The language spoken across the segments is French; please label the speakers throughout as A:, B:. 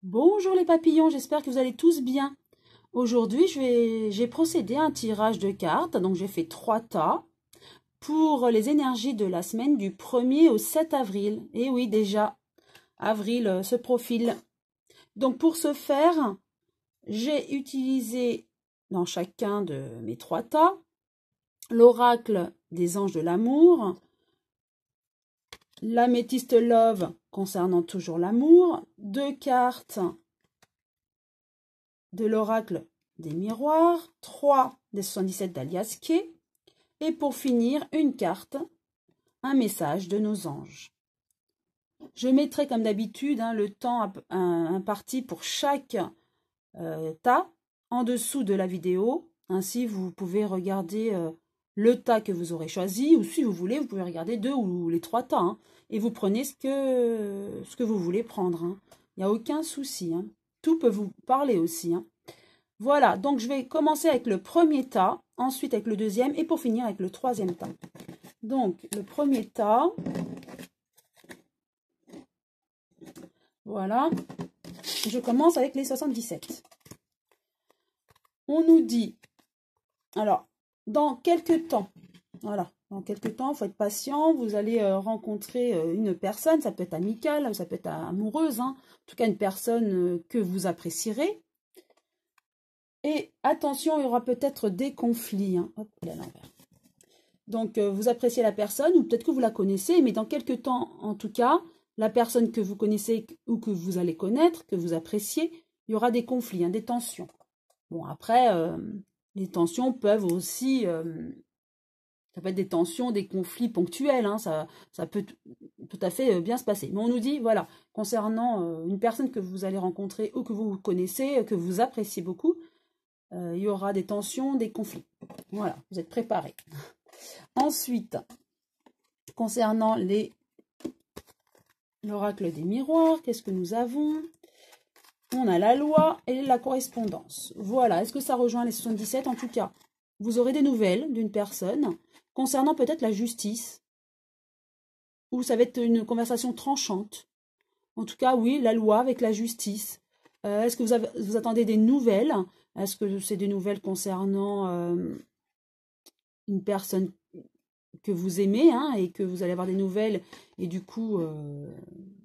A: Bonjour les papillons, j'espère que vous allez tous bien. Aujourd'hui, j'ai procédé à un tirage de cartes, donc j'ai fait 3 tas pour les énergies de la semaine du 1er au 7 avril. Et oui, déjà, avril se profile. Donc pour ce faire, j'ai utilisé dans chacun de mes 3 tas l'oracle des anges de l'amour, l'améthyste love concernant toujours l'amour, 2 cartes de l'oracle des miroirs, 3 des 77 d'Alias Kay, et pour finir, une carte, un message de nos anges. Je mettrai comme d'habitude le temps imparti pour chaque tas en dessous de la vidéo. Ainsi, vous pouvez regarder le tas que vous aurez choisi, ou si vous voulez, vous pouvez regarder 2 ou les 3 tas, et vous prenez ce que vous voulez prendre. Il n'y a aucun souci. Tout peut vous parler aussi. Voilà, donc je vais commencer avec le premier tas, ensuite avec le deuxième et pour finir avec le troisième tas. Donc, le premier tas, voilà, je commence avec les 77. On nous dit, alors, dans quelques temps, voilà, dans quelques temps, il faut être patient, vous allez rencontrer une personne, ça peut être amicale, ça peut être amoureuse, en tout cas une personne que vous apprécierez. Et attention, il y aura peut-être des conflits. Hop, elle est à l'envers. Donc, vous appréciez la personne, ou peut-être que vous la connaissez, mais dans quelques temps, en tout cas, la personne que vous connaissez ou que vous allez connaître, que vous appréciez, il y aura des conflits, des tensions. Bon, après, les tensions peuvent aussi... ça peut être des tensions, des conflits ponctuels, ça peut tout à fait bien se passer. Mais on nous dit, voilà, concernant une personne que vous allez rencontrer ou que vous connaissez, que vous appréciez beaucoup, il y aura des tensions, des conflits. Voilà, vous êtes préparés. Ensuite, concernant l'oracle des miroirs, qu'est-ce que nous avons? On a la loi et la correspondance. Voilà, est-ce que ça rejoint les 77? En tout cas, vous aurez des nouvelles d'une personne concernant peut-être la justice, ou ça va être une conversation tranchante. En tout cas, oui, la loi avec la justice. Est-ce que vous attendez des nouvelles? Est-ce que c'est des nouvelles concernant une personne que vous aimez et que vous allez avoir des nouvelles et du coup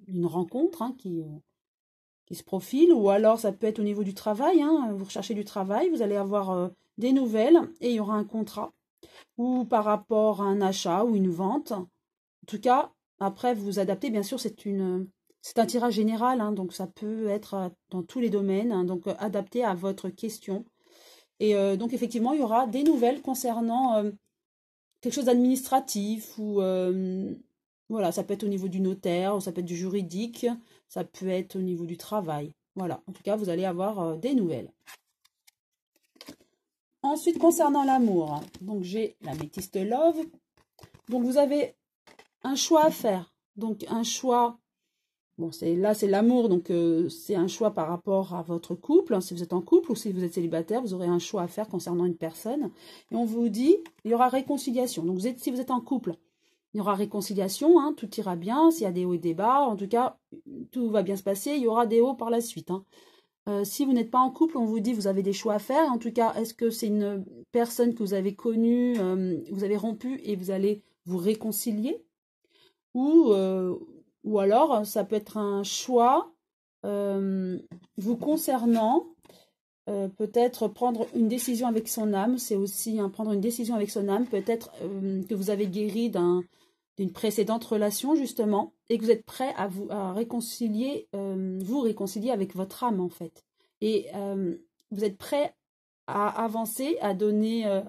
A: une rencontre qui se profile, ou alors ça peut être au niveau du travail, vous recherchez du travail, vous allez avoir des nouvelles et il y aura un contrat, ou par rapport à un achat ou une vente. En tout cas, après vous adaptez, bien sûr, c'est un tirage général, donc ça peut être dans tous les domaines, donc adapté à votre question. Et donc effectivement, il y aura des nouvelles concernant quelque chose d'administratif, ou voilà, ça peut être au niveau du notaire, ou ça peut être du juridique, ça peut être au niveau du travail. Voilà, en tout cas, vous allez avoir des nouvelles. Ensuite, concernant l'amour, donc j'ai l'améthyste love. Donc vous avez un choix à faire. Donc un choix, bon, c'est l'amour, donc c'est un choix par rapport à votre couple. Si vous êtes en couple ou si vous êtes célibataire, vous aurez un choix à faire concernant une personne. Et on vous dit, il y aura réconciliation. Donc si vous êtes en couple, il y aura réconciliation, tout ira bien. S'il y a des hauts et des bas, en tout cas, tout va bien se passer. Il y aura des hauts par la suite. Si vous n'êtes pas en couple, on vous dit, vous avez des choix à faire. En tout cas, est-ce que c'est une personne que vous avez connue, vous avez rompu et vous allez vous réconcilier? Ou alors, ça peut être un choix vous concernant, peut-être prendre une décision avec son âme. C'est aussi prendre une décision avec son âme. Peut-être que vous avez guéri d'une précédente relation, justement, et que vous êtes prêt à vous réconcilier avec votre âme, en fait. Et vous êtes prêt à avancer, à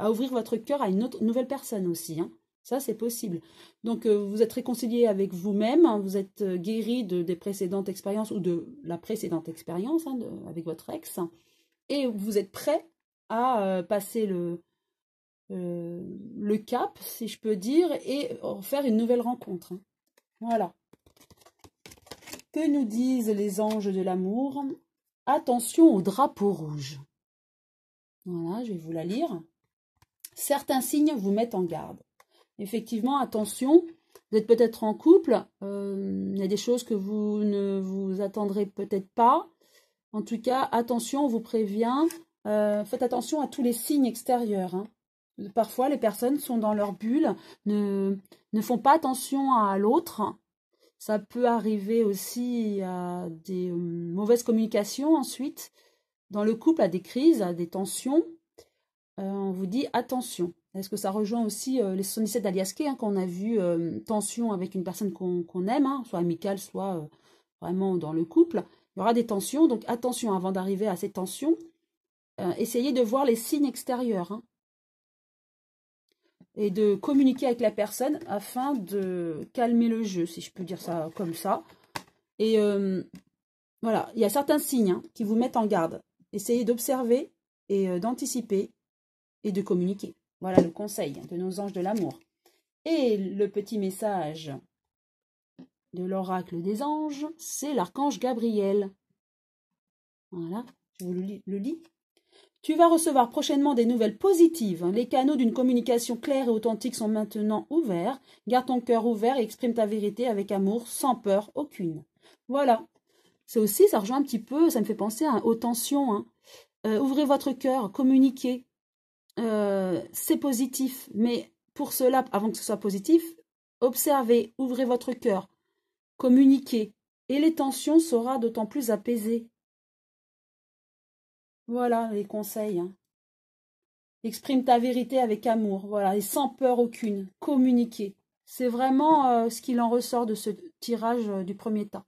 A: ouvrir votre cœur à une nouvelle personne aussi, Ça, c'est possible. Donc, vous êtes réconcilié avec vous-même, vous êtes guéri des précédentes expériences ou de la précédente expérience avec votre ex, et vous êtes prêt à passer le cap, si je peux dire, et faire une nouvelle rencontre. Voilà. Que nous disent les anges de l'amour? Attention au drapeau rouge. Voilà, je vais vous la lire. Certains signes vous mettent en garde. Effectivement, attention, vous êtes peut-être en couple, il y a des choses que vous ne vous attendrez peut-être pas, En tout cas, attention, on vous prévient, faites attention à tous les signes extérieurs, hein. Parfois, les personnes sont dans leur bulle, ne font pas attention à l'autre. Ça peut arriver aussi à des mauvaises communications ensuite. Dans le couple, à des crises, à des tensions. On vous dit attention. Est-ce que ça rejoint aussi les 77 d'Aliaské, hein, qu'on a vu tension avec une personne qu'on aime, hein, soit amicale, soit vraiment dans le couple. Il y aura des tensions, donc attention avant d'arriver à ces tensions. Essayez de voir les signes extérieurs, hein, et de communiquer avec la personne afin de calmer le jeu, si je peux dire ça comme ça. Et voilà, il y a certains signes, hein, qui vous mettent en garde. Essayez d'observer et d'anticiper et de communiquer. Voilà le conseil de nos anges de l'amour. Et le petit message de l'oracle des anges, c'est l'archange Gabriel. Voilà, je vous le lis. Tu vas recevoir prochainement des nouvelles positives. Les canaux d'une communication claire et authentique sont maintenant ouverts. Garde ton cœur ouvert et exprime ta vérité avec amour, sans peur aucune. Voilà. C'est aussi, ça rejoint un petit peu, ça me fait penser aux tensions, hein. Ouvrez votre cœur, communiquez. C'est positif, mais pour cela, avant que ce soit positif, observez, ouvrez votre cœur, communiquez, et les tensions seront d'autant plus apaisées. Voilà les conseils, hein. Exprime ta vérité avec amour, voilà, et sans peur aucune, communiquer. C'est vraiment ce qu'il en ressort de ce tirage du premier tas.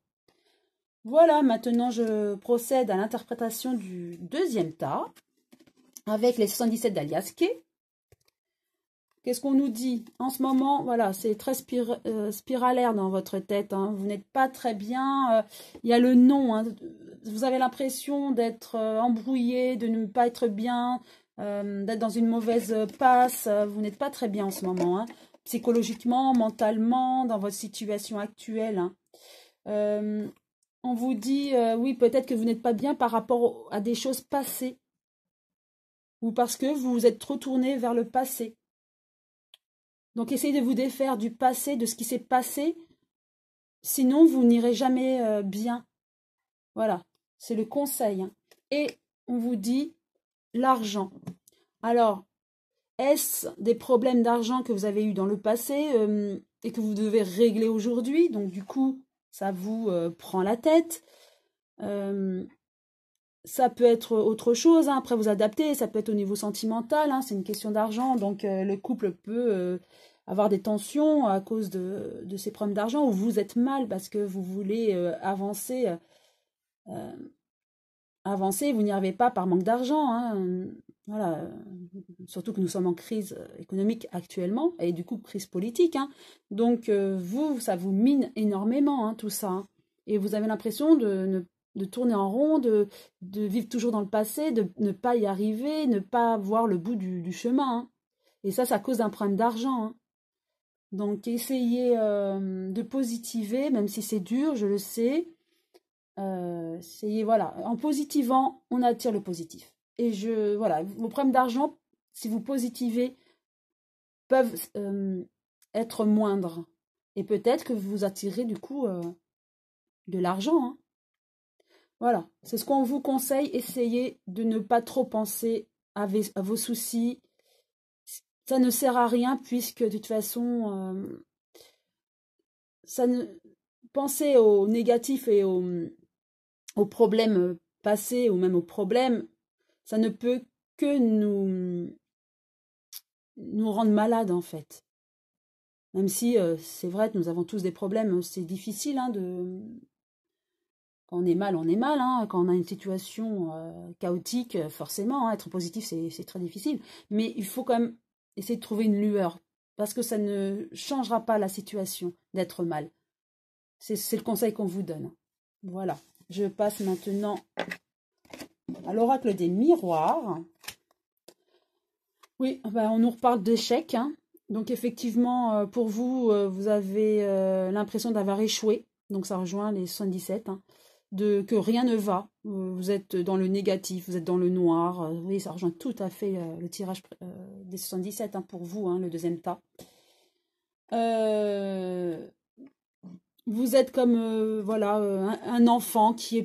A: Voilà, maintenant je procède à l'interprétation du deuxième tas, avec les 77 d'Aliaské. Qu'est-ce qu'on nous dit? En ce moment, voilà, c'est très spiralaire dans votre tête, hein. Vous n'êtes pas très bien. Il y a le non, hein. Vous avez l'impression d'être embrouillé, de ne pas être bien, d'être dans une mauvaise passe. Vous n'êtes pas très bien en ce moment, hein. Psychologiquement, mentalement, dans votre situation actuelle, hein. On vous dit, oui, peut-être que vous n'êtes pas bien par rapport à des choses passées, ou parce que vous vous êtes trop tourné vers le passé. Donc, essayez de vous défaire du passé, de ce qui s'est passé. Sinon, vous n'irez jamais bien. Voilà, c'est le conseil, hein. Et on vous dit l'argent. Alors, est-ce des problèmes d'argent que vous avez eu dans le passé et que vous devez régler aujourd'hui? Donc, du coup, ça vous prend la tête. Ça peut être autre chose, hein. Après, vous adaptez. Ça peut être au niveau sentimental, hein. C'est une question d'argent. Donc, le couple peut avoir des tensions à cause de ces problèmes d'argent, ou vous êtes mal parce que vous voulez avancer, vous n'y arrivez pas par manque d'argent, hein. Voilà, surtout que nous sommes en crise économique actuellement, et du coup crise politique, hein. Donc vous, ça vous mine énormément, hein, tout ça, hein. Et vous avez l'impression de tourner en rond, de vivre toujours dans le passé, de ne pas y arriver, ne pas voir le bout du chemin, hein. Et ça cause un problème d'argent, hein. Donc, essayez de positiver, même si c'est dur, je le sais. Essayez, voilà, en positivant, on attire le positif. Et voilà, vos problèmes d'argent, si vous positivez, peuvent être moindres. Et peut-être que vous attirez du coup de l'argent, hein. Voilà, c'est ce qu'on vous conseille. Essayez de ne pas trop penser à vos soucis. Ça ne sert à rien puisque de toute façon, pensez aux négatifs et aux problèmes passés ou même aux problèmes, ça ne peut que nous rendre malades en fait. Même si c'est vrai que nous avons tous des problèmes, c'est difficile, hein, quand on est mal, hein. Quand on a une situation chaotique, forcément, hein, être positif, c'est très difficile. Mais il faut quand même essayer de trouver une lueur, parce que ça ne changera pas la situation d'être mal. C'est le conseil qu'on vous donne. Voilà. Je passe maintenant à l'oracle des miroirs. Oui, ben on nous reparle d'échecs, hein. Donc effectivement, pour vous, vous avez l'impression d'avoir échoué. Donc ça rejoint les 77, hein, que rien ne va. Vous êtes dans le négatif, vous êtes dans le noir. Oui, ça rejoint tout à fait le tirage des 77, hein, pour vous, hein, le deuxième tas. Vous êtes comme voilà, un enfant qui est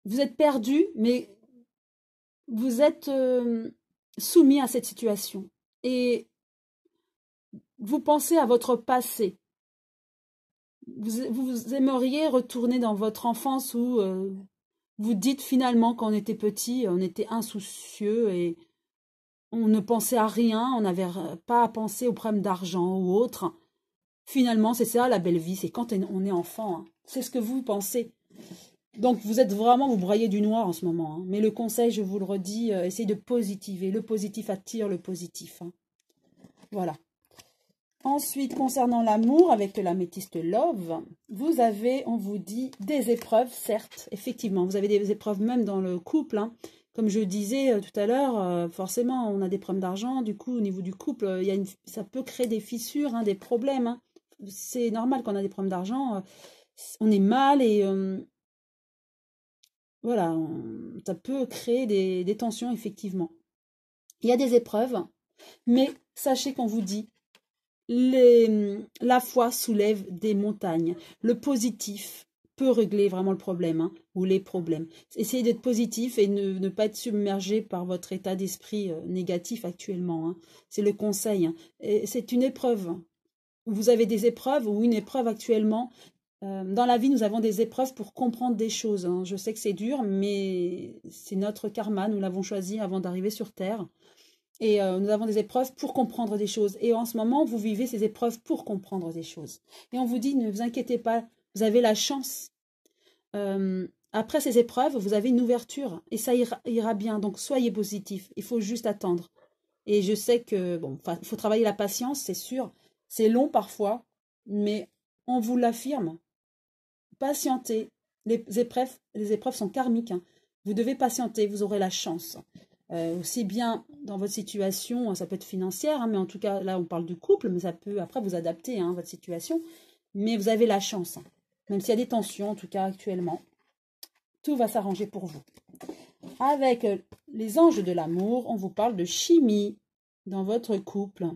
A: vous êtes perdu, mais vous êtes soumis à cette situation. Et vous pensez à votre passé. Vous aimeriez retourner dans votre enfance où vous dites finalement quand on était petit, on était insoucieux et on ne pensait à rien, on n'avait pas à penser aux problèmes d'argent ou autre. Finalement, c'est ça la belle vie, c'est quand on est enfant. Hein. C'est ce que vous pensez. Donc vous êtes vraiment, vous broyez du noir en ce moment. Hein. Mais le conseil, je vous le redis, essayez de positiver. Le positif attire le positif. Hein. Voilà. Ensuite, concernant l'amour, avec l'améthyste Love, vous avez, on vous dit, des épreuves, certes, effectivement. Vous avez des épreuves même dans le couple. Hein. Comme je disais tout à l'heure, forcément, on a des problèmes d'argent. Du coup, au niveau du couple, ça peut créer des fissures, hein, des problèmes. Hein. C'est normal qu'on a des problèmes d'argent. On est mal et voilà, ça peut créer des tensions, effectivement. Il y a des épreuves, mais sachez qu'on vous dit, la foi soulève des montagnes. Le positif peut régler vraiment le problème, hein, ou les problèmes. Essayez d'être positif et ne pas être submergé par votre état d'esprit négatif actuellement. Hein. C'est le conseil. Hein. C'est une épreuve. Vous avez des épreuves ou une épreuve actuellement. Dans la vie, nous avons des épreuves pour comprendre des choses. Hein. Je sais que c'est dur, mais c'est notre karma. Nous l'avons choisi avant d'arriver sur Terre. Et nous avons des épreuves pour comprendre des choses. Et en ce moment, vous vivez ces épreuves pour comprendre des choses. Et on vous dit, ne vous inquiétez pas, vous avez la chance. Après ces épreuves, vous avez une ouverture. Et ça ira bien. Donc, soyez positif. Il faut juste attendre. Et je sais que, bon, il faut travailler la patience, c'est sûr. C'est long parfois, mais on vous l'affirme. Patientez. Les épreuves sont karmiques. Hein. Vous devez patienter, vous aurez la chance. Aussi bien dans votre situation, ça peut être financière, hein, mais en tout cas, là, on parle du couple, mais ça peut après vous adapter à votre situation. Mais vous avez la chance, hein, même s'il y a des tensions, en tout cas actuellement. Tout va s'arranger pour vous. Avec les anges de l'amour, on vous parle de chimie dans votre couple.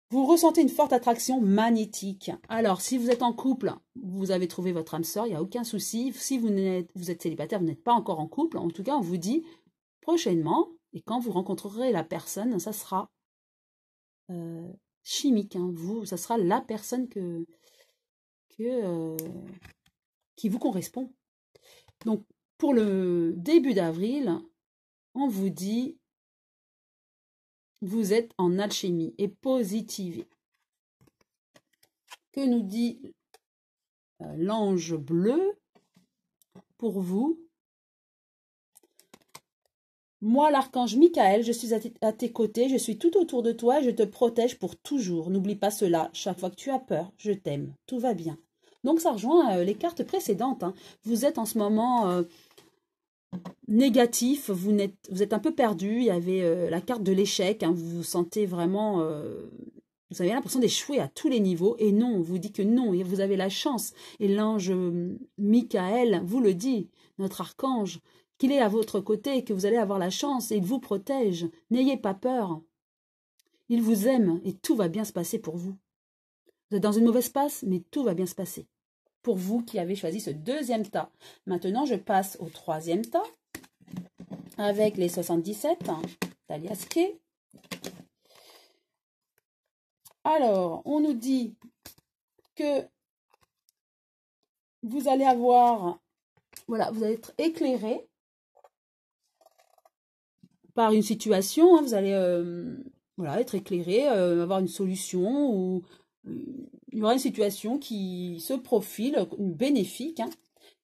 A: Vous ressentez une forte attraction magnétique. Alors, si vous êtes en couple, vous avez trouvé votre âme sœur, il n'y a aucun souci. Si vous êtes célibataire, vous n'êtes pas encore en couple, en tout cas, on vous dit prochainement, et quand vous rencontrerez la personne, ça sera chimique. Hein, ça sera la personne qui vous correspond. Donc, pour le début d'avril, on vous dit vous êtes en alchimie et positivez. Que nous dit l'ange bleu pour vous? Moi, l'archange Michael, je suis à tes côtés, je suis tout autour de toi et je te protège pour toujours. N'oublie pas cela, chaque fois que tu as peur, je t'aime, tout va bien. Donc ça rejoint les cartes précédentes. Hein. Vous êtes en ce moment négatif, vous êtes un peu perdu, il y avait la carte de l'échec, hein, vous vous sentez vraiment... vous avez l'impression d'échouer à tous les niveaux, et non, on vous dit que non, et vous avez la chance. Et l'ange Michael vous le dit, notre archange, qu'il est à votre côté, que vous allez avoir la chance, et il vous protège. N'ayez pas peur. Il vous aime, et tout va bien se passer pour vous. Vous êtes dans une mauvaise passe, mais tout va bien se passer. Pour vous qui avez choisi ce deuxième tas. Maintenant, je passe au troisième tas, avec les 77, d'Aliaské. Alors, on nous dit que vous allez avoir, voilà, vous allez être éclairé par une situation, hein, vous allez voilà, être éclairé, avoir une solution, ou il y aura une situation qui se profile, bénéfique. Hein.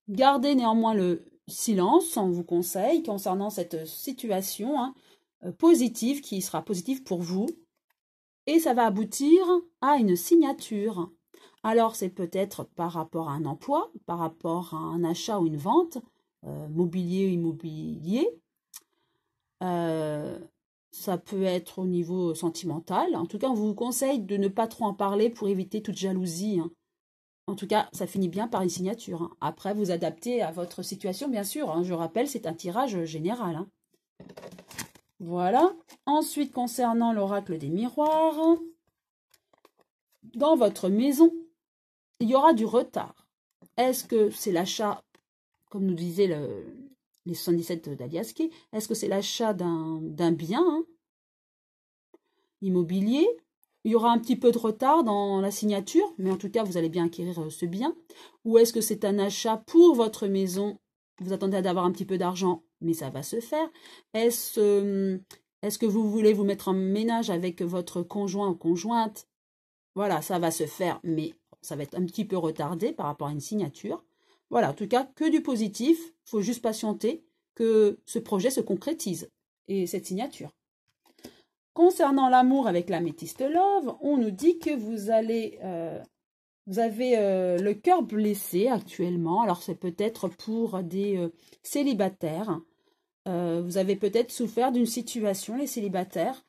A: Gardez néanmoins le silence, on vous conseille, concernant cette situation hein, positive, qui sera positive pour vous. Et ça va aboutir à une signature. Alors, c'est peut-être par rapport à un emploi, par rapport à un achat ou une vente, mobilier ou immobilier. Ça peut être au niveau sentimental. En tout cas, on vous conseille de ne pas trop en parler pour éviter toute jalousie. Hein. En tout cas, ça finit bien par une signature. Hein. Après, vous adaptez à votre situation, bien sûr. Hein. Je rappelle, c'est un tirage général. Hein. Voilà. Ensuite, concernant l'oracle des miroirs, dans votre maison, il y aura du retard. Est-ce que c'est l'achat comme nous disait les 77 d'Aliaske, est-ce que c'est l'achat d'un bien immobilier? Il y aura un petit peu de retard dans la signature, mais en tout cas, vous allez bien acquérir ce bien. Ou est-ce que c'est un achat pour votre maison? Vous attendez d'avoir un petit peu d'argent, mais ça va se faire. Est-ce que vous voulez vous mettre en ménage avec votre conjoint ou conjointe? Voilà, ça va se faire, mais ça va être un petit peu retardé par rapport à une signature. Voilà, en tout cas, que du positif. Il faut juste patienter que ce projet se concrétise et cette signature. Concernant l'amour avec l'améthyste love, on nous dit que vous avez le cœur blessé actuellement. Alors, c'est peut-être pour des célibataires. Vous avez peut-être souffert d'une situation, les célibataires.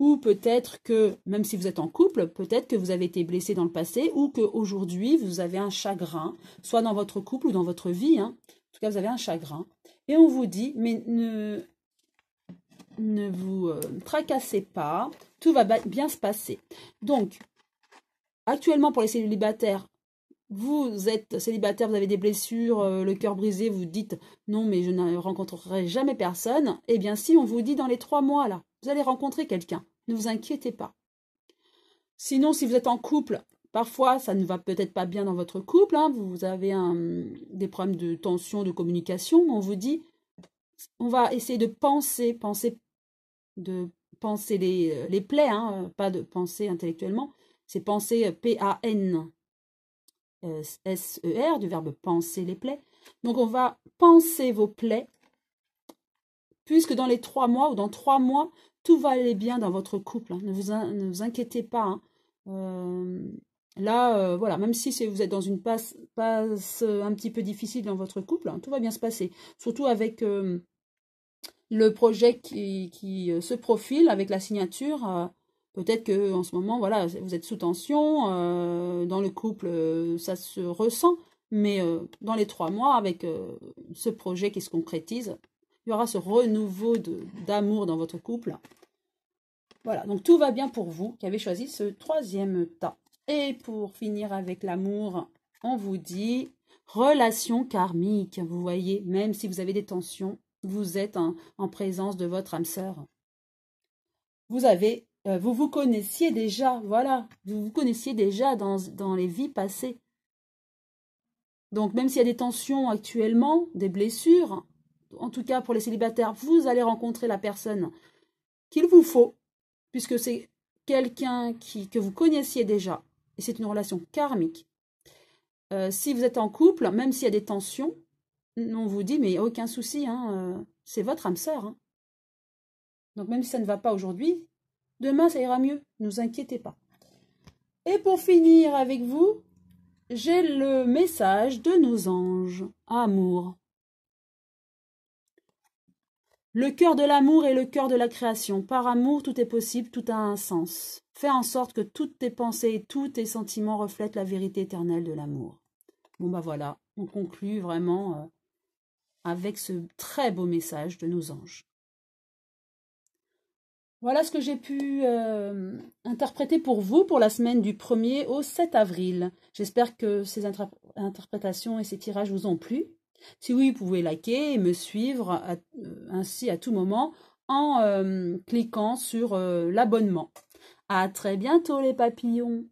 A: Ou peut-être que, même si vous êtes en couple, peut-être que vous avez été blessé dans le passé ou qu'aujourd'hui, vous avez un chagrin, soit dans votre couple ou dans votre vie. En tout cas, vous avez un chagrin. Et on vous dit, mais ne vous tracassez pas, tout va bien se passer. Donc, actuellement, pour les célibataires, vous êtes célibataire, vous avez des blessures, le cœur brisé, vous dites non, mais je ne rencontrerai jamais personne. Eh bien, si on vous dit dans les 3 mois, là, vous allez rencontrer quelqu'un, ne vous inquiétez pas. Sinon, si vous êtes en couple, parfois, ça ne va peut-être pas bien dans votre couple, vous avez des problèmes de tension, de communication, on vous dit, on va essayer de penser les plaies, pas de penser intellectuellement, c'est penser P-A-N. S-E-R, du verbe penser les plaies. Donc, on va penser vos plaies, puisque dans les 3 mois ou dans 3 mois, tout va aller bien dans votre couple. Ne vous inquiétez pas. Voilà, même si vous êtes dans une passe un petit peu difficile dans votre couple, tout va bien se passer. Surtout avec le projet qui se profile, avec la signature. Peut-être qu'en ce moment, voilà, vous êtes sous tension, dans le couple, ça se ressent, mais dans les 3 mois, avec ce projet qui se concrétise, il y aura ce renouveau d'amour dans votre couple. Voilà, donc tout va bien pour vous qui avez choisi ce 3e tas. Et pour finir avec l'amour, on vous dit relation karmique. Vous voyez, même si vous avez des tensions, vous êtes en présence de votre âme sœur. Vous vous connaissiez déjà, voilà, vous vous connaissiez déjà dans les vies passées. Donc, même s'il y a des tensions actuellement, des blessures, en tout cas pour les célibataires, vous allez rencontrer la personne qu'il vous faut, puisque c'est quelqu'un que vous connaissiez déjà, et c'est une relation karmique. Si vous êtes en couple, même s'il y a des tensions, on vous dit, mais aucun souci, c'est votre âme sœur. Donc, même si ça ne va pas aujourd'hui, demain, ça ira mieux, ne vous inquiétez pas. Et pour finir avec vous, j'ai le message de nos anges. Amour. Le cœur de l'amour est le cœur de la création. Par amour, tout est possible, tout a un sens. Fais en sorte que toutes tes pensées et tous tes sentiments reflètent la vérité éternelle de l'amour. Bon, voilà, on conclut vraiment avec ce très beau message de nos anges. Voilà ce que j'ai pu interpréter pour vous pour la semaine du 1er au 7 avril. J'espère que ces interprétations et ces tirages vous ont plu. Si oui, vous pouvez liker et me suivre ainsi à tout moment en cliquant sur l'abonnement. À très bientôt les papillons!